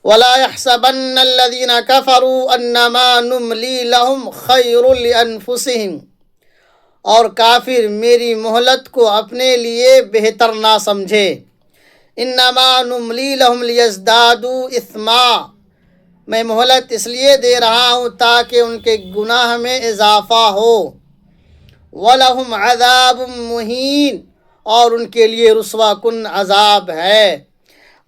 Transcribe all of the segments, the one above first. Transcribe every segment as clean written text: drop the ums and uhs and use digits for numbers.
ولا يحسبن الذين كفروا انما نملي لهم خير لانفسهم، اور کافر میری مہلت کو اپنے لیے بہتر نہ سمجھے۔ انما نملی لہم لیزدادوا اثما، میں مہلت اس لیے دے رہا ہوں تاکہ ان کے گناہ میں اضافہ ہو۔ وَلَهُمْ عَذَابٌ مُّهِينٌ، اور ان کے لیے رسوا کن عذاب ہے۔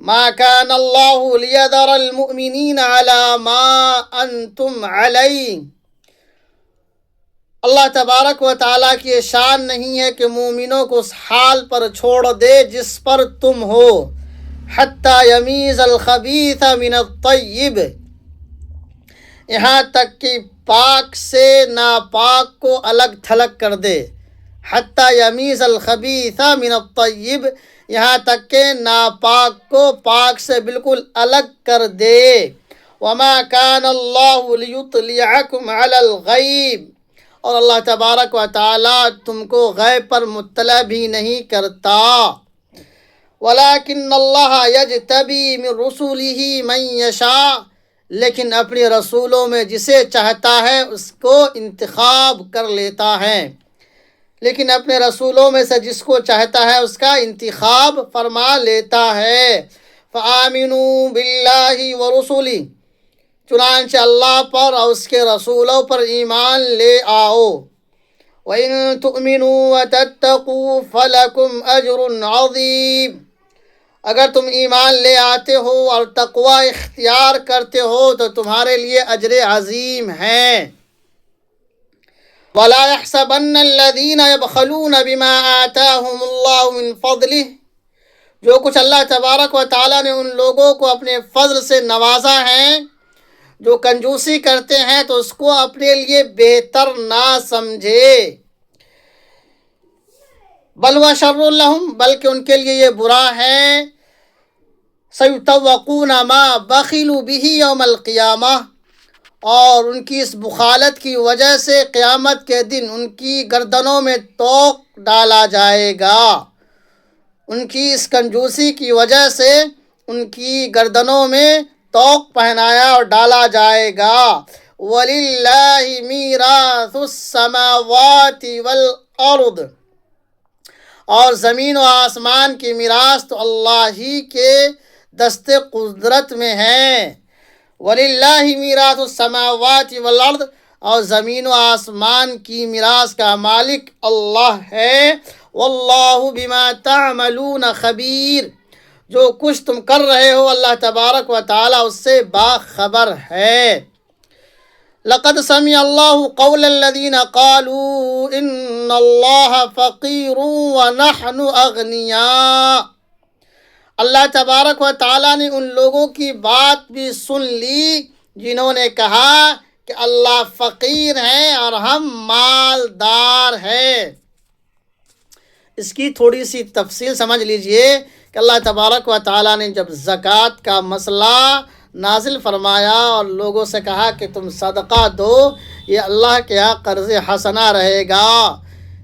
مَا كَانَ اللَّهُ لِيَذَرَ الْمُؤْمِنِينَ عَلَى مَا أَنْتُمْ عَلَيْهِ، اللہ تبارک و تعالیٰ کی یہ شان نہیں ہے کہ مومنوں کو اس حال پر چھوڑ دے جس پر تم ہو، حَتَّى يَمِيزَ الْخَبِيثَ مِنَ الطَّيِّبِ، یہاں تک کہ پاک سے ناپاک کو الگ تھلگ کر دے۔ حَتَّى يَمِيزَ الْخَبِيثَ مِنَ الطَّيِّبِ، یہاں تک کہ ناپاک کو پاک سے بالکل الگ کر دے۔ وَمَا كَانَ اللَّهُ لِيُطْلِعَكُمْ عَلَى الْغَيْبِ، اور اللہ تبارک و تعالیٰ تم کو غیب پر مطلع بھی نہیں کرتا۔ وَلَكِنَّ اللَّهَ يَجْتَبِي مِن رُّسُلِهِ مَن يَشَاءُ، لیکن اپنے رسولوں میں جسے چاہتا ہے اس کو انتخاب کر لیتا ہے، لیکن اپنے رسولوں میں سے جس کو چاہتا ہے اس کا انتخاب فرما لیتا ہے۔ فَآمِنُوا بِاللَّهِ وَرُسُلِهِ، چنانچہ اللہ پر اور اس کے رسولوں پر ایمان لے آؤ۔ وَإِن تُؤْمِنُوا وَتَتَّقُوا فَلَكُمْ أَجْرٌ عَظِيمٌ، اگر تم ایمان لے آتے ہو اور تقوی اختیار کرتے ہو تو تمہارے لیے اجر عظیم ہے۔ وَلَا يَحْسَبَنَّ الَّذِينَ يَبْخَلُونَ بِمَا آتَاهُمُ اللَّهُ مِن فَضْلِهِ، جو کچھ اللہ تبارک و تعالیٰ نے ان لوگوں کو اپنے فضل سے نوازا ہے، جو کنجوسی کرتے ہیں تو اس کو اپنے لیے بہتر نہ سمجھے۔ بل هو شر لهم، بلکہ ان کے لیے یہ برا ہے۔ سیطوقون ما بخلوا به یوم القیامہ، اور ان کی اس بخالت کی وجہ سے قیامت کے دن ان کی گردنوں میں طوق ڈالا جائے گا۔ ان کی اس کنجوسی کی وجہ سے ان کی گردنوں میں طوق پہنایا اور ڈالا جائے گا۔ وَلِلَّهِ مِيرَاثُ السَّمَاوَاتِ وَالْأَرْضِ، اور زمین و آسمان کی میراث تو اللہ ہی کے دست قدرت میں ہے۔ وَلِلَّهِ مِيرَاثُ السَّمَاوَاتِ وَالْأَرْضِ، اور زمین و آسمان کی میراث کا مالک اللہ ہے۔ وَاللَّهُ بِمَا تَعْمَلُونَ خَبِيرٌ، جو کچھ تم کر رہے ہو اللہ تبارک و تعالیٰ اس سے باخبر ہے۔ لَقَدْ سَمِعَ اللَّهُ قَوْلَ الَّذِينَ قَالُوا إِنَّ اللَّهَ فَقِيرٌ وَنَحْنُ أَغْنِيَاءُ، اللہ تبارک و تعالیٰ نے ان لوگوں کی بات بھی سن لی جنہوں نے کہا کہ اللہ فقیر ہیں اور ہم مالدار ہیں۔ اس کی تھوڑی سی تفصیل سمجھ لیجئے کہ اللہ تبارک و تعالیٰ نے جب زکوٰۃ کا مسئلہ نازل فرمایا اور لوگوں سے کہا کہ تم صدقہ دو، یہ اللہ کے یہاں قرض حسنہ رہے گا،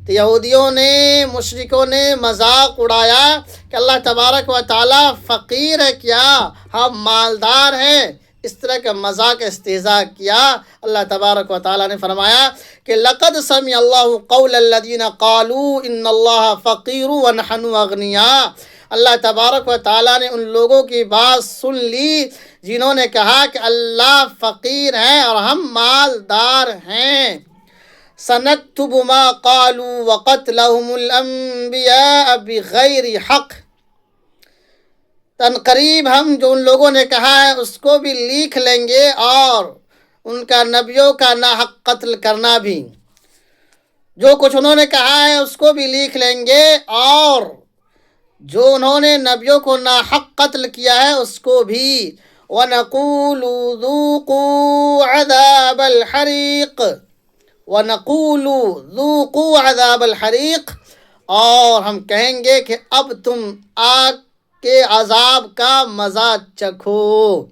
تو یہودیوں نے، مشرکوں نے مذاق اڑایا کہ اللہ تبارک و تعالیٰ فقیر ہے کیا، ہم مالدار ہیں، اس طرح کا مذاق استہزاء کیا۔ اللہ تبارک و تعالیٰ نے فرمایا کہ لَقَدْ سَمِعَ اللَّهُ قَوْلَ الَّذِينَ قَالُوا إِنَّ اللَّهَ فَقِيرٌ وَنَحْنُ أَغْنِيَاءُ، اللہ تبارک و تعالیٰ نے ان لوگوں کی بات سن لی جنہوں نے کہا کہ اللہ فقیر ہیں اور ہم مالدار ہیں۔ سَنَكْتُبُ مَا قَالُوا وَقَتْلَهُمُ الْأَنْبِيَاءَ بِغَيْرِ حَقٍّ، تنقریب ہم جو ان لوگوں نے کہا ہے اس کو بھی لکھ لیں گے، اور ان کا نبیوں کا ناحق قتل کرنا بھی، جو کچھ انہوں نے کہا ہے اس کو بھی لکھ لیں گے، اور جو انہوں نے نبیوں کو ناحق قتل کیا ہے اس کو بھی۔ وَنَقُولُ ذُوقُوا عَذَابَ الْحَرِيقِ، وَنَقُولُ ذُوقُوا عَذَابَ الْحَرِيقِ، اور ہم کہیں گے کہ اب تم آگ کے عذاب کا مزہ چکھو۔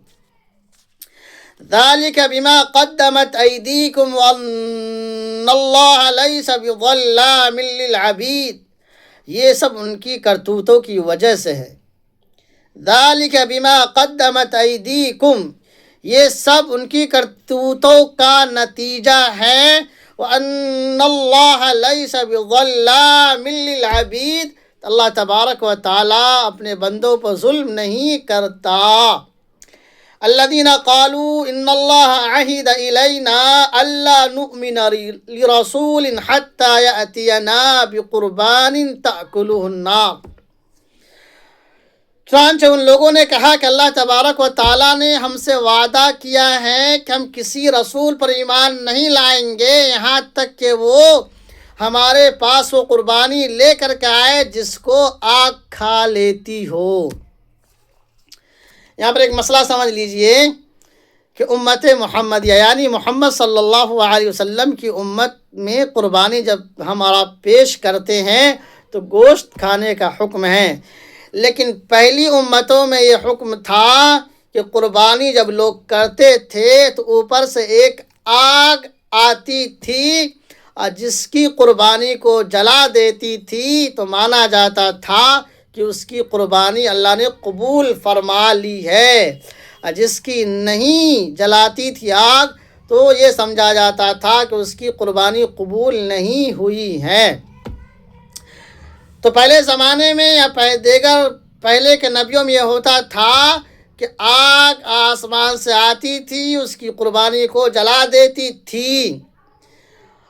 ذَلِكَ بِمَا قَدَّمَتْ أَيْدِيكُمْ وَأَنَّ اللَّهَ لَيْسَ بِظَلَّامٍ لِّلْعَبِيدِ، یہ سب ان کی کرتوتوں کی وجہ سے ہے۔ ذالک بما قدمت ایدیکم، یہ سب ان کی کرتوتوں کا نتیجہ ہے۔ وَأَنَّ اللَّهَ لَيْسَ بِظَلَّامٍ لِّلْعَبِيدِ، اللہ تبارک و تعالیٰ اپنے بندوں پر ظلم نہیں کرتا۔ الذین قالوا ان اللہ عہد الینا الا نؤمن لرسول حتی یأتینا بقربان تأکلہ النار، چنانچہ ان لوگوں نے کہا کہ اللہ تبارک و تعالیٰ نے ہم سے وعدہ کیا ہے کہ ہم کسی رسول پر ایمان نہیں لائیں گے یہاں تک کہ وہ ہمارے پاس وہ قربانی لے کر کے آئے جس کو آگ کھا لیتی ہو۔ یہاں پر ایک مسئلہ سمجھ لیجئے کہ امت محمدیہ یعنی محمد صلی اللہ علیہ وسلم کی امت میں قربانی جب ہمارا پیش کرتے ہیں تو گوشت کھانے کا حکم ہے، لیکن پہلی امتوں میں یہ حکم تھا کہ قربانی جب لوگ کرتے تھے تو اوپر سے ایک آگ آتی تھی اور جس کی قربانی کو جلا دیتی تھی تو مانا جاتا تھا کہ اس کی قربانی اللہ نے قبول فرما لی ہے، اور جس کی نہیں جلاتی تھی آگ تو یہ سمجھا جاتا تھا کہ اس کی قربانی قبول نہیں ہوئی ہے۔ تو پہلے زمانے میں یا دیگر پہلے کے نبیوں میں یہ ہوتا تھا کہ آگ آسمان سے آتی تھی، اس کی قربانی کو جلا دیتی تھی،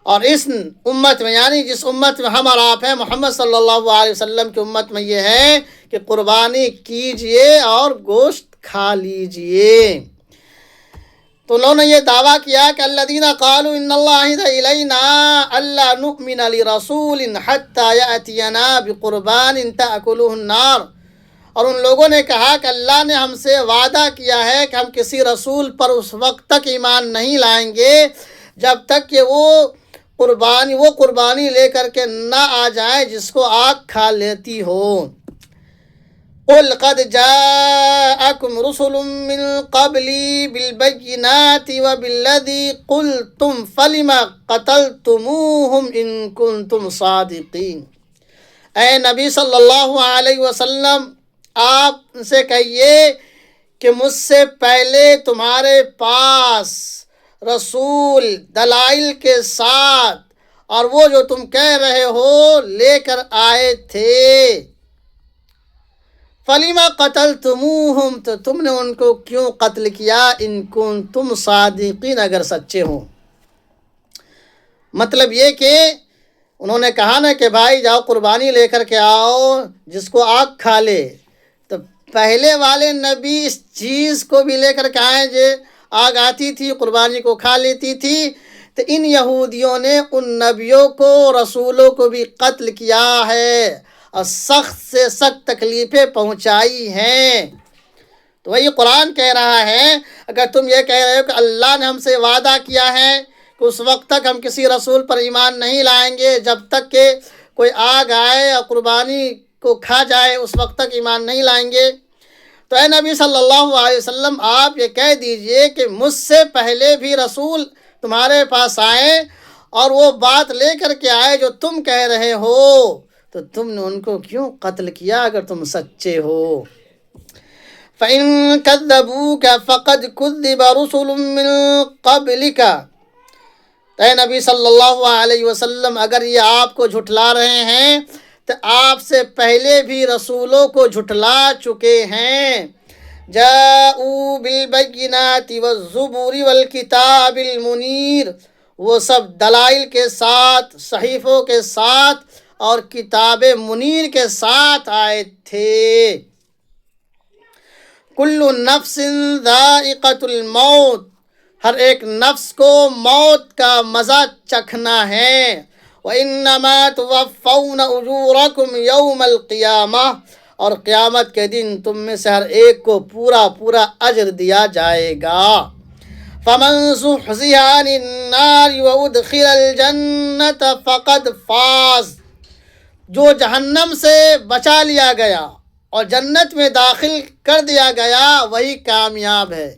اور اس امت میں یعنی جس امت میں ہم اور آپ ہیں محمد صلی اللہ علیہ وسلم کی امت میں یہ ہے کہ قربانی کیجئے اور گوشت کھا لیجئے۔ تو انہوں نے یہ دعویٰ کیا کہ الذین قالوا ان اللہ عہد الینا الا نؤمن لرسول حتی یأتینا بقربان تأکلہ النار، اور ان لوگوں نے کہا کہ اللہ نے ہم سے وعدہ کیا ہے کہ ہم کسی رسول پر اس وقت تک ایمان نہیں لائیں گے جب تک کہ وہ قربانی لے کر کے نہ آ جائے جس کو آگ کھا لیتی ہو۔ قل قد جاءکم رسل من قبلی بالبینات وبالذی قلتم فلم قتلتموہم ان کنتم صادقین، اے نبی صلی اللہ علیہ وسلم آپ سے کہیے کہ مجھ سے پہلے تمہارے پاس رسول دلائل کے ساتھ اور وہ جو تم کہہ رہے ہو لے کر آئے تھے، فَلِمَ قَتَلْتُمُوهُمْ، تو تم نے ان کو کیوں قتل کیا، ان کنتم صادقین، اگر سچے ہو۔ مطلب یہ کہ انہوں نے کہا نا کہ بھائی جاؤ قربانی لے کر کے آؤ جس کو آگ کھا لے، تو پہلے والے نبی اس چیز کو بھی لے کر کے آئے جو آگ آتی تھی قربانی کو کھا لیتی تھی، تو ان یہودیوں نے ان نبیوں کو رسولوں کو بھی قتل کیا ہے اور سخت سے سخت تکلیفیں پہنچائی ہیں۔ تو وہی قرآن کہہ رہا ہے اگر تم یہ کہہ رہے ہو کہ اللہ نے ہم سے وعدہ کیا ہے کہ اس وقت تک ہم کسی رسول پر ایمان نہیں لائیں گے جب تک کہ کوئی آگ آئے اور قربانی کو کھا جائے، اس وقت تک ایمان نہیں لائیں گے، تو اے نبی صلی اللہ علیہ وسلم آپ یہ کہہ دیجئے کہ مجھ سے پہلے بھی رسول تمہارے پاس آئے اور وہ بات لے کر کے آئے جو تم کہہ رہے ہو، تو تم نے ان کو کیوں قتل کیا اگر تم سچے ہو۔ فَإِن كَذَّبُوكَ فَقَدْ كُذِّبَ رُسُلٌ مِّن قَبْلِكَ، اے نبی صلی اللہ علیہ وسلم اگر یہ آپ کو جھٹلا رہے ہیں تو آپ سے پہلے بھی رسولوں کو جھٹلا چکے ہیں۔ جاءوا بالبینات والزبور والکتاب المنیر، وہ سب دلائل کے ساتھ، صحیفوں کے ساتھ اور کتاب منیر کے ساتھ آئے تھے۔ کل نفس ذائقۃ الموت، ہر ایک نفس کو موت کا مزہ چکھنا ہے۔ وَإِنَّمَا تُوَفَّوْنَ أُجُورَكُمْ يَوْمَ الْقِيَامَةِ، اور قیامت کے دن تم میں سے ہر ایک کو پورا پورا اجر دیا جائے گا۔ فَمَنْ زُحْزِحَ عَنِ النَّارِ وَأُدْخِلَ الْجَنَّةَ فَقَدْ فَازَ، جو جہنم سے بچا لیا گیا اور جنت میں داخل کر دیا گیا وہی کامیاب ہے۔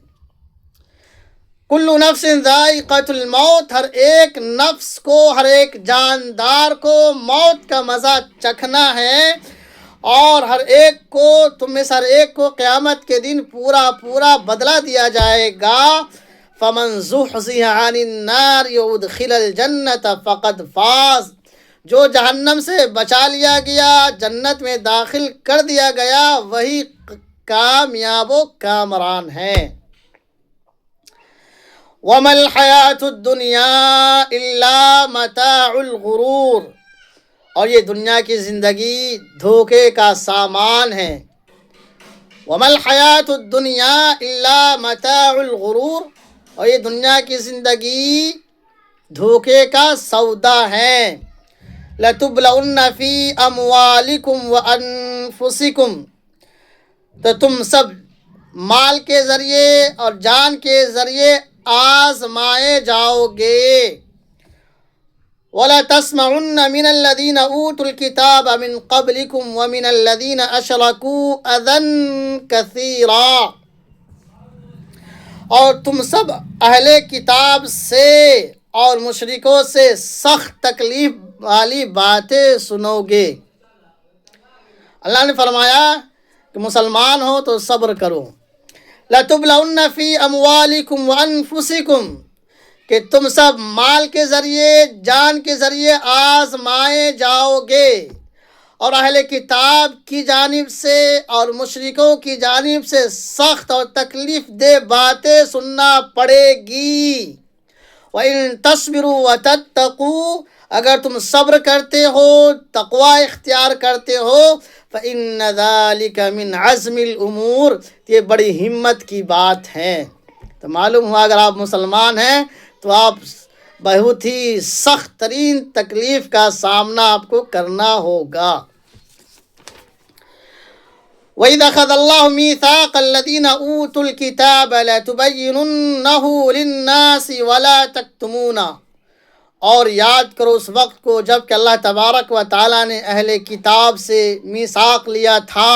کل نفس ذائقۃ الموت، ہر ایک نفس کو، ہر ایک جاندار کو موت کا مزہ چکھنا ہے، اور تم میں سے ہر ایک کو قیامت کے دن پورا پورا بدلہ دیا جائے گا۔ فمن زحزح عن النار وادخل الجنۃ فقد فاز، جو جہنم سے بچا لیا گیا، جنت میں داخل کر دیا گیا، وہی کامیاب و کامران ہے۔ وما الحیاۃ الدنیا الا متاع الغرور، اور یہ دنیا کی زندگی دھوکے کا سامان ہے۔ وما الحیاۃ الدنیا الا متاع الغرور، اور یہ دنیا کی زندگی دھوکے کا سودا ہے۔ لَتُبْلَوُنَّ فِي أَمْوَالِكُمْ وَأَنفُسِكُمْ، تو تم سب مال کے ذریعے اور جان کے ذریعے آزمائے جاؤ گے۔ وَلَتَسْمَعُنَّ مِنَ الَّذِينَ أُوتُوا الْكِتَابَ مِنْ قَبْلِكُمْ وَمِنَ الَّذِينَ أَشْرَكُوا أَذًى كَثِيرًا، اور تم سب اہل کتاب سے اور مشرکوں سے سخت تکلیف والی باتیں سنو گے۔ اللہ نے فرمایا کہ مسلمان ہو تو صبر کرو۔ لَتُبْلَوُنَّ فِي أَمْوَالِكُمْ وَأَنفُسِكُمْ، کہ تم سب مال کے ذریعے جان کے ذریعے آزمائے جاؤ گے، اور اہل کتاب کی جانب سے اور مشرکوں کی جانب سے سخت اور تکلیف دہ باتیں سننا پڑے گی۔ وَإِن تَصْبِرُوا وَتَتَّقُوا، اگر تم صبر کرتے ہو، تقوی اختیار کرتے ہو، فَإِنَّ ذَلِكَ مِنْ عَزْمِ الْأُمُورِ، یہ بڑی ہمت کی بات ہے۔ تو معلوم ہوا اگر آپ مسلمان ہیں تو آپ بہت ہی سخت ترین تکلیف کا سامنا آپ کو کرنا ہوگا۔ وَإِذْ أَخَذَ اللَّهُ مِيثَاقَ الَّذِينَ أُوتُوا الْكِتَابَ لَتُبَيِّنُنَّهُ لِلنَّاسِ وَلَا تَكْتُمُونَهُ، اور یاد کرو اس وقت کو جب کہ اللہ تبارک و تعالیٰ نے اہل کتاب سے میثاق لیا تھا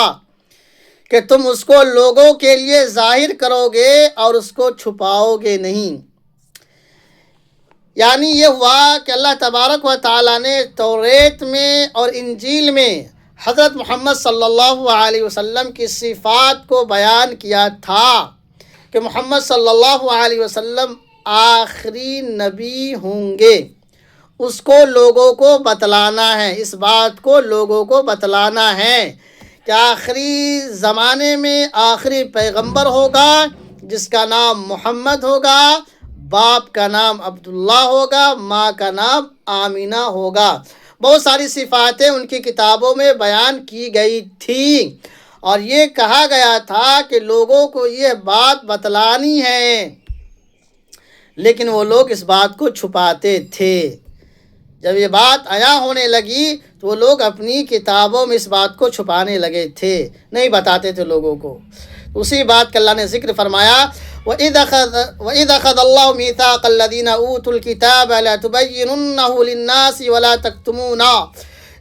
کہ تم اس کو لوگوں کے لیے ظاہر کرو گے اور اس کو چھپاؤ گے نہیں۔ یعنی یہ ہوا کہ اللہ تبارک و تعالیٰ نے توریت میں اور انجیل میں حضرت محمد صلی اللہ علیہ وسلم کی صفات کو بیان کیا تھا کہ محمد صلی اللہ علیہ وسلم آخری نبی ہوں گے۔ اس کو لوگوں کو بتلانا ہے، اس بات کو لوگوں کو بتلانا ہے کہ آخری زمانے میں آخری پیغمبر ہوگا جس کا نام محمد ہوگا، باپ کا نام عبداللہ ہوگا، ماں کا نام آمینہ ہوگا۔ بہت ساری صفاتیں ان کی کتابوں میں بیان کی گئی تھیں، اور یہ کہا گیا تھا کہ لوگوں کو یہ بات بتلانی ہے، لیکن وہ لوگ اس بات کو چھپاتے تھے۔ جب یہ بات عیاں ہونے لگی تو وہ لوگ اپنی کتابوں میں اس بات کو چھپانے لگے تھے، نہیں بتاتے تھے لوگوں کو۔ اسی بات کا اللہ نے ذکر فرمایا، وَإِذْ أَخَذَ اللَّهُ مِيثَاقَ الَّذِينَ أُوتُوا الْكِتَابَ لَتُبَيِّنُنَّهُ لِلنَّاسِ وَلَا تَكْتُمُونَهُ،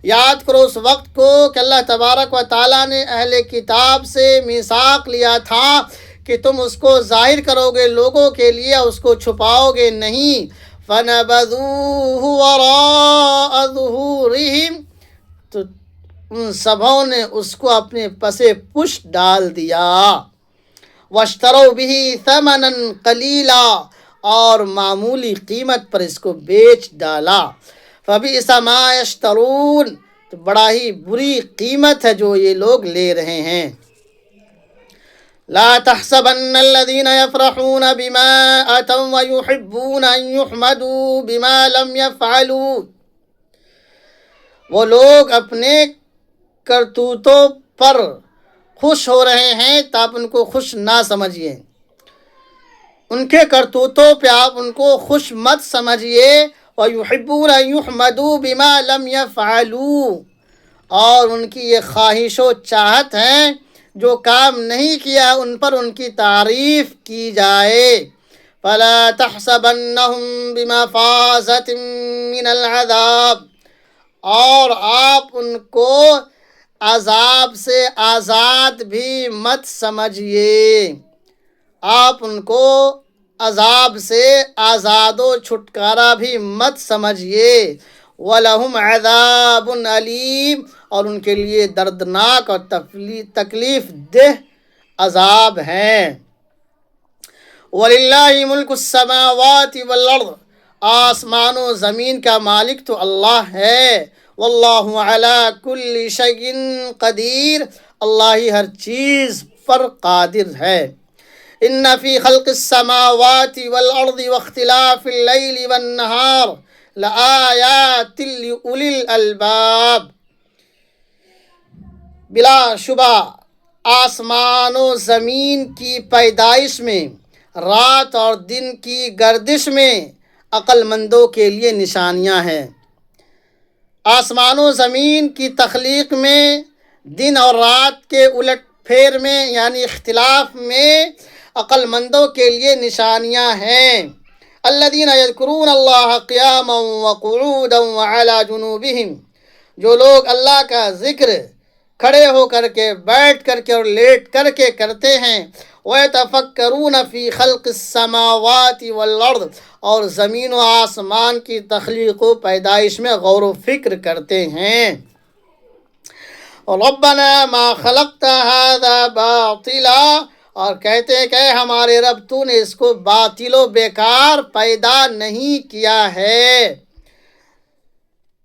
یاد کرو اس وقت کو کہ اللہ تبارک و تعالیٰ نے اہل کتاب سے میثاق لیا تھا کہ تم اس کو ظاہر کرو گے لوگوں کے لیے، اس کو چھپاؤ گے نہیں۔ فَنَبَذُوهُ وَرَاءَ ظُهُورِهِمْ، تو ان سبھوں نے اس کو اپنے پسے پشت ڈال دیا۔ وَاشْتَرَوْا بِهِ ثَمَنًا قَلِيلًا، اور معمولی قیمت پر اس کو بیچ ڈالا۔ فَبِئْسَ مَا يَشْتَرُونَ، تو بڑا ہی بری قیمت ہے جو یہ لوگ لے رہے ہیں۔ لَا تَحْسَبَنَّ الَّذِينَ يَفْرَحُونَ بِمَا أَتَوْا وَيُحِبُّونَ أَن يُحْمَدُوا بِمَا لَمْ يَفْعَلُوا، وہ لوگ اپنے کرتوتوں پر خوش ہو رہے ہیں تو آپ ان کو خوش نہ سمجھیے، ان کے کرتوتوں پہ آپ ان کو خوش مت سمجھیے۔ وَيُحِبُّونَ أَن يُحْمَدُوا بِمَا لَمْ يَفْعَلُوا، اور ان کی یہ خواہش و چاہت ہے جو کام نہیں کیا ان پر ان کی تعریف کی جائے۔ فَلَا تَحْسَبَنَّهُمْ بِمَفَازَةٍ مِّنَ الْعَذَابِ، اور آپ ان کو عذاب سے آزاد بھی مت سمجھیے، آپ ان کو عذاب سے آزاد و چھٹکارا بھی مت سمجھیے۔ وَلَهُمْ عَذَابٌ أَلِيمٌ، اور ان کے لیے دردناک اور تکلیف دہ عذاب ہیں۔ وَلِلَّهِ مُلْكُ السَّمَاوَاتِ وَالْأَرْضِ، آسمان و زمین کا مالک تو اللہ ہے۔ وَاللَّهُ عَلَى كُلِّ شَيْءٍ قدیر، اللہ ہی ہر چیز پر قادر ہے۔ إِنَّ فِي خَلْقِ السَّمَاوَاتِ وَالْأَرْضِ وَاخْتِلَافِ اللَّيْلِ وَالنَّهَارِ لَآيَاتٍ لِأُولِي الْأَلْبَابِ، بلا شبہ آسمان و زمین کی پیدائش میں، رات اور دن کی گردش میں عقل مندوں کے لیے نشانیاں ہیں۔ آسمان و زمین کی تخلیق میں، دن اور رات کے الٹ پھیر میں یعنی اختلاف میں عقل مندوں کے لیے نشانیاں ہیں۔ الذین یذکرون اللہ قیاما وقعودا وعلی جنوبہم، جو لوگ اللہ کا ذکر کھڑے ہو کر کے، بیٹھ کر کے اور لیٹ کر کے کرتے ہیں۔ وَيَتَفَكَّرُونَ فِي خَلْقِ السَّمَاوَاتِ وَالْأَرْضِ، اور زمین و آسمان کی تخلیق و پیدائش میں غور و فکر کرتے ہیں۔ رَبَّنَا مَا خَلَقْتَ هَذَا بَاطِلًا، اور کہتے ہیں کہ اے ہمارے رب، تو نے اس کو باطل و بیکار پیدا نہیں کیا ہے۔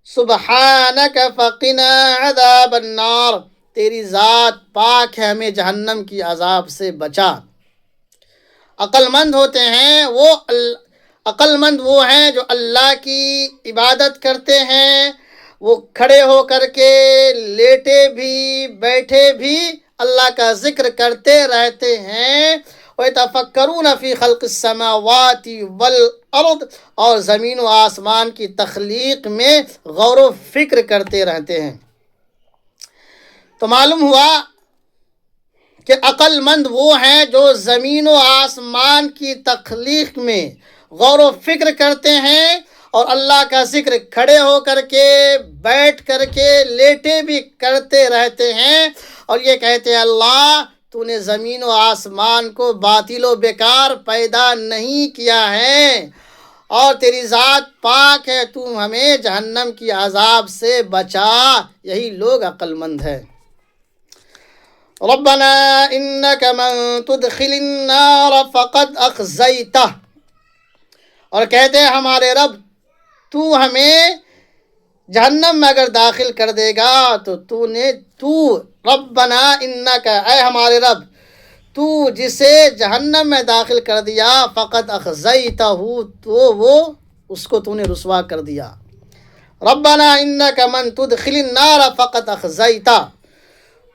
سبحانک فقنا عذاب النار، تیری ذات پاک ہے، ہمیں جہنم کی عذاب سے بچا۔ عقل مند وہ ہیں جو اللہ کی عبادت کرتے ہیں، وہ کھڑے ہو کر کے، لیٹے بھی، بیٹھے بھی اللہ کا ذکر کرتے رہتے ہیں۔ وَيَتَفَكَّرُونَ فِي خَلْقِ السَّمَاوَاتِ وَالْأَرْضِ، اور زمین و آسمان کی تخلیق میں غور و فکر کرتے رہتے ہیں۔ تو معلوم ہوا کہ عقل مند وہ ہیں جو زمین و آسمان کی تخلیق میں غور و فکر کرتے ہیں اور اللہ کا ذکر کھڑے ہو کر کے، بیٹھ کر کے، لیٹے بھی کرتے رہتے ہیں، اور یہ کہتے ہیں اللہ تو نے زمین و آسمان کو باطل و بیکار پیدا نہیں کیا ہے، اور تیری ذات پاک ہے، تو ہمیں جہنم کی عذاب سے بچا۔ یہی لوگ عقل مند ہے۔ ربنا انک من تدخل النار فقد اخزیتہ، اور کہتے ہیں ہمارے رب تو ہمیں جہنم میں اگر داخل کر دے گا تو ربنا انک، اے ہمارے رب تو جسے جہنم میں داخل کر دیا، فقد اخزیتہ، تو اس کو تو نے رسوا کر دیا۔ ربنا انک من تدخل النار فقد اخزیتہ،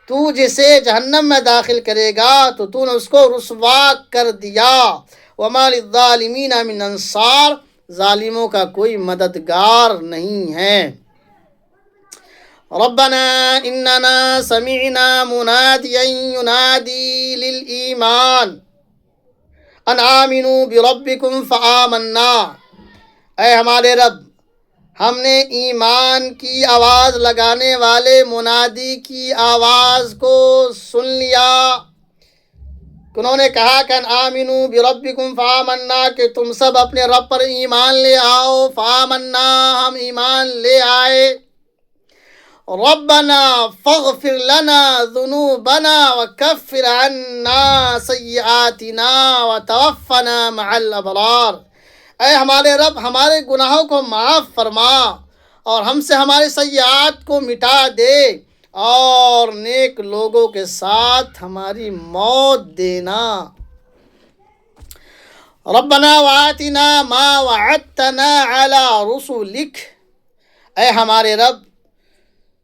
تو جسے جہنم میں داخل کرے گا تو نے اس کو رسوا کر دیا۔ وما للظالمین من انصار، ظالموں کا کوئی مددگار نہیں ہے۔ ربنا اننا سمعنا منادیا ینادی للایمان ان آمنوا بربکم فآمنا، اے ہمارے رب ہم نے ایمان کی آواز لگانے والے منادی کی آواز کو سن لیا۔ انہوں نے کہا کہ آمنوا بربکم فآمنا، کہ تم سب اپنے رب پر ایمان لے آؤ۔ فآمنا، ہم ایمان لے آئے۔ ربنا فاغفر لنا ذنوبنا وکفر عنا سیئاتنا وتوفنا مع الابرار، اے ہمارے رب ہمارے گناہوں کو معاف فرما اور ہم سے ہمارے سیئات کو مٹا دے اور نیک لوگوں کے ساتھ ہماری موت دینا۔ ربنا وآتنا ما وعدتنا على رسلک، اے ہمارے رب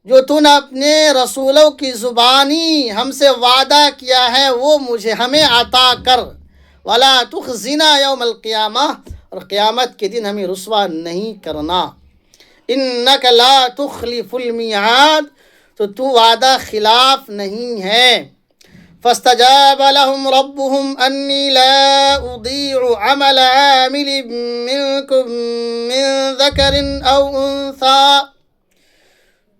جو تو نے اپنے رسولوں کی زبانی ہم سے وعدہ کیا ہے وہ ہمیں عطا کر۔ ولا تخزنا یوم القیامہ، اور قیامت کے دن ہمیں رسوا نہیں کرنا۔ انک لا تخلف المیعاد، تو وعدہ خلاف نہیں ہے۔ فاستجاب لهم ربهم انی لا اضیع عمل عامل منکم من ذکر او انثی،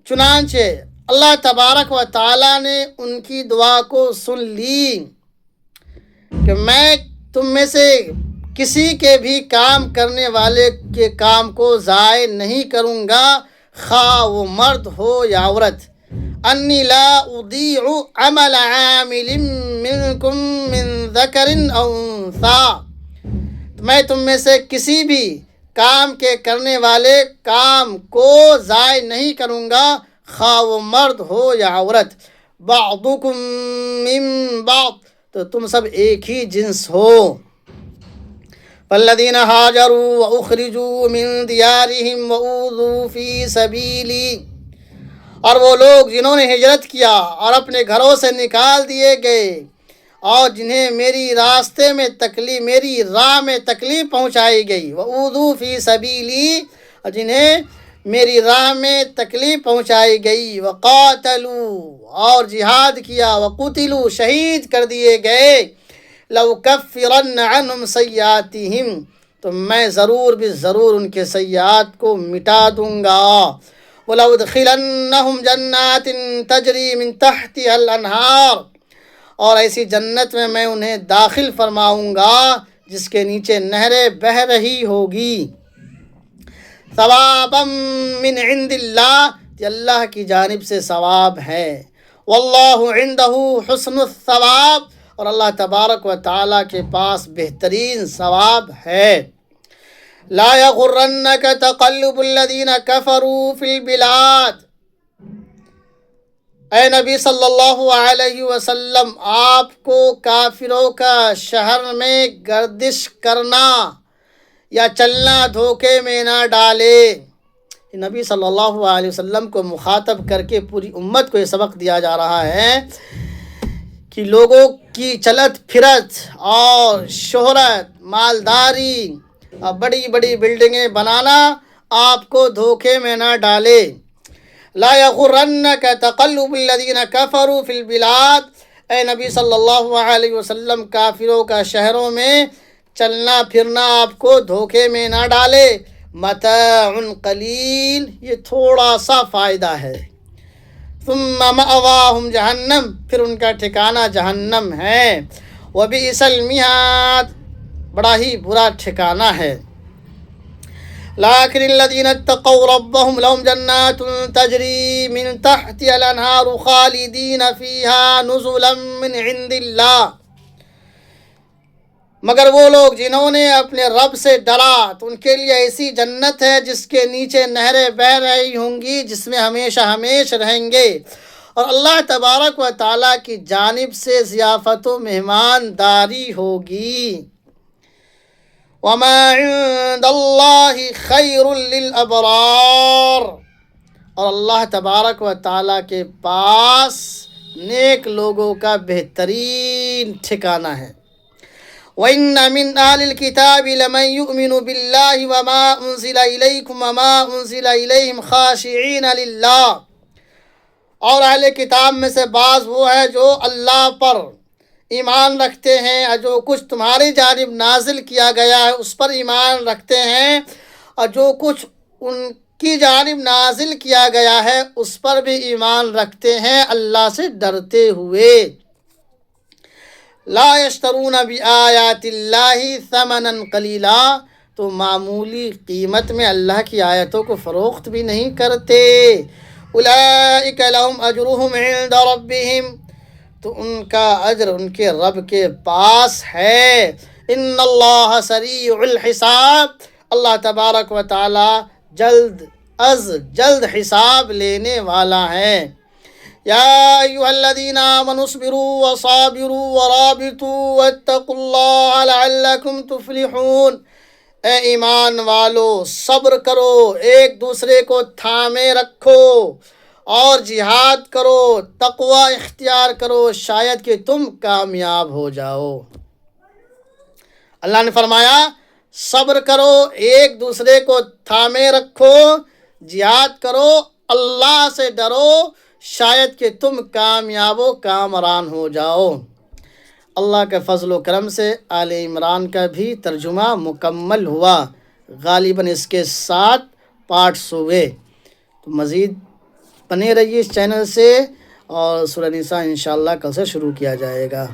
چنانچہ اللہ تبارک و تعالیٰ نے ان کی دعا کو سن لی کہ میں تم میں سے کسی کے بھی کام کرنے والے کے کام کو ضائع نہیں کروں گا، خواہ وہ مرد ہو یا عورت۔ انی لا اضیع عمل عامل منکم من ذکر او انثی، میں تم میں سے کسی بھی کام کے کرنے والے کام کو ضائع نہیں کروں گا، خواہ وہ مرد ہو یا عورت، بعضکم من بعض، تو تم سب ایک ہی جنس ہو۔ فالذین ہاجروا واخرجوا من دیارہم واوذوا فی سبیلی، اور وہ لوگ جنہوں نے ہجرت کیا اور اپنے گھروں سے نکال دیے گئے اور جنہیں میری راہ میں تکلیف پہنچائی گئی، وَأُوذُوا فِي سَبِيلِي، اور جنہیں میری راہ میں تکلیف پہنچائی گئی، وَقَاتَلُوا، اور جہاد کیا، وَقُتِلُوا، شہید کر دیے گئے، لَأُكَفِّرَنَّ عَنْهُمْ سَيِّئَاتِهِمْ، تو میں ضرور ان کے سیئات کو مٹا دوں گا، وَلَأُدْخِلَنَّهُمْ جَنَّاتٍ تَجْرِي مِن تَحْتِهَا الْأَنْهَارُ، اور ایسی جنت میں انہیں داخل فرماؤں گا جس کے نیچے نہریں بہہ رہی ہوگی، ثوابا من عند اللہ، یہ اللہ کی جانب سے ثواب ہے، واللہ عندہ حسن الثواب، اور اللہ تبارک و تعالیٰ کے پاس بہترین ثواب ہے۔ لا یغرنک تقلب الذین کفروا فی البلاد، اے نبی صلی اللہ علیہ وسلم، آپ کو کافروں کا شہر میں گردش کرنا یا چلنا دھوکے میں نہ ڈالے۔ نبی صلی اللہ علیہ وسلم کو مخاطب کر کے پوری امت کو یہ سبق دیا جا رہا ہے کہ لوگوں کی چلت پھرت اور شہرت، مالداری اور بڑی بڑی بلڈنگیں بنانا آپ کو دھوکے میں نہ ڈالے۔ لا یغرنک تقلب الذین کفروا فی البلاد، اے نبی صلی اللہ علیہ وسلم، کافروں کا شہروں میں چلنا پھرنا آپ کو دھوکے میں نہ ڈالے، متاع قلیل، یہ تھوڑا سا فائدہ ہے، ثم مأواہم جہنم، پھر ان کا ٹھکانہ جہنم ہے، وبئس المہاد، بڑا ہی برا ٹھکانہ ہے۔ لیکن الذین اتقوا ربهم لهم جنات تجری من تحتها الانہار خالدین فیہا نزلا من عند اللہ، مگر وہ لوگ جنہوں نے اپنے رب سے ڈرا تو ان کے لیے ایسی جنت ہے جس کے نیچے نہریں بہہ رہی ہوں گی، جس میں ہمیشہ ہمیشہ رہیں گے، اور اللہ تبارک و تعالیٰ کی جانب سے ضیافت و مہمانداری ہوگی۔ وَمَا عِندَ اللَّهِ خَيْرٌ لِلْأَبْرَارِ، اور اللہ تبارک و تعالیٰ کے پاس نیک لوگوں کا بہترین ٹھکانہ ہے۔ وَإِنَّ مِنْ أَهْلِ الْكِتَابِ لَمَنْ يُؤْمِنُ بِاللَّهِ وَمَا أُنزِلَ إِلَيْكُمْ وَمَا أُنزِلَ إِلَيْهِمْ خَاشِعِينَ لِلَّهِ، اور اہل کتاب میں سے بعض وہ ہے جو اللہ پر ایمان رکھتے ہیں اور جو کچھ تمہاری جانب نازل کیا گیا ہے اس پر ایمان رکھتے ہیں، اور جو کچھ ان کی جانب نازل کیا گیا ہے اس پر بھی ایمان رکھتے ہیں، اللہ سے ڈرتے ہوئے۔ لا یشترون بآیات اللہ ثمنا قلیلا، تو معمولی قیمت میں اللہ کی آیتوں کو فروخت بھی نہیں کرتے۔ اولئک لہم اجرہم عند ربہم، تو ان کا اجر ان کے رب کے پاس ہے۔ ان اللہ سریع الحساب، اللہ تبارک و تعالی جلد از جلد حساب لینے والا ہے۔ یا ایھا الذین آمنوا اصبروا وصابروا ورابطوا واتقوا اللہ لعلکم تفلحون، اے ایمان والو، صبر کرو، ایک دوسرے کو تھامے رکھو اور جہاد کرو، تقوی اختیار کرو، شاید کہ تم کامیاب ہو جاؤ۔ اللہ نے فرمایا صبر کرو، ایک دوسرے کو تھامے رکھو، جہاد کرو، اللہ سے ڈرو، شاید کہ تم کامیاب و کامران ہو جاؤ۔ اللہ کے فضل و کرم سے آل عمران کا بھی ترجمہ مکمل ہوا، غالباً اس کے 7 پارٹس ہوئے، تو مزید بنے رہیے اس چینل سے، اور سورہ نساء انشاءاللہ کل سے شروع کیا جائے گا۔